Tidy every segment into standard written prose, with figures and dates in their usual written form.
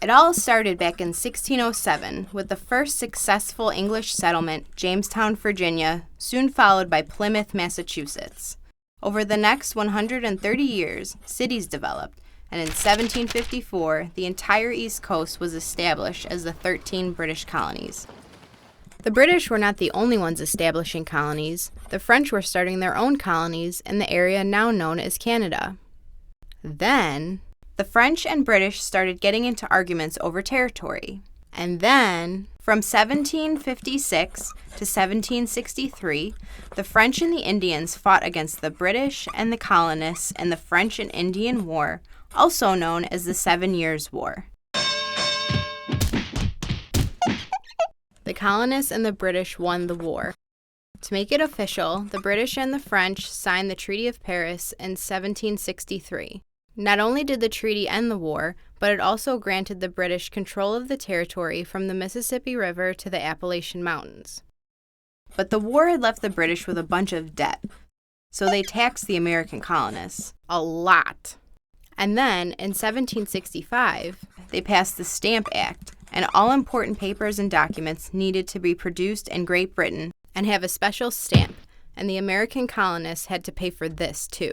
It all started back in 1607 with the first successful English settlement, Jamestown, Virginia, soon followed by Plymouth, Massachusetts. Over the next 130 years, cities developed, and in 1754, the entire East Coast was established as the 13 British colonies. The British were not the only ones establishing colonies. The French were starting their own colonies in the area now known as Canada. Then, the French and British started getting into arguments over territory. And then, from 1756 to 1763, the French and the Indians fought against the British and the colonists in the French and Indian War, also known as the 7 Years' War. The colonists and the British won the war. To make it official, the British and the French signed the Treaty of Paris in 1763. Not only did the treaty end the war, but it also granted the British control of the territory from the Mississippi River to the Appalachian Mountains. But the war had left the British with a bunch of debt, so they taxed the American colonists. A lot. And then, in 1765, they passed the Stamp Act, and all important papers and documents needed to be produced in Great Britain and have a special stamp, and the American colonists had to pay for this too.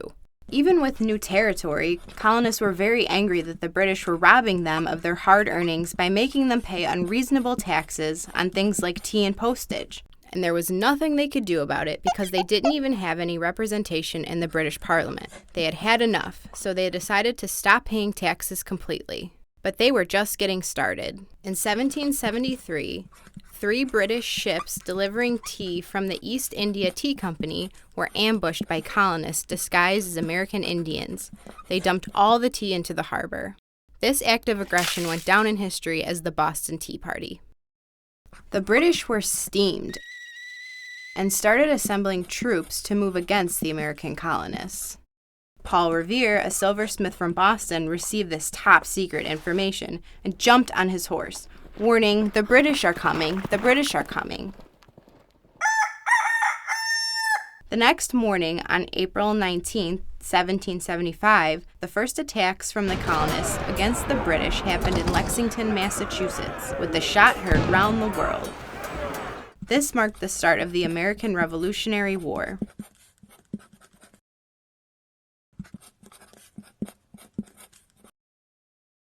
Even with new territory, colonists were very angry that the British were robbing them of their hard earnings by making them pay unreasonable taxes on things like tea and postage. And there was nothing they could do about it because they didn't even have any representation in the British Parliament. They had had enough, so they decided to stop paying taxes completely. But they were just getting started. In 1773, 3 British ships delivering tea from the East India Tea Company were ambushed by colonists disguised as American Indians. They dumped all the tea into the harbor. This act of aggression went down in history as the Boston Tea Party. The British were steamed and started assembling troops to move against the American colonists. Paul Revere, a silversmith from Boston, received this top-secret information and jumped on his horse, warning, "The British are coming, the British are coming." The next morning, on April 19, 1775, the first attacks from the colonists against the British happened in Lexington, Massachusetts, with the shot heard round the world. This marked the start of the American Revolutionary War.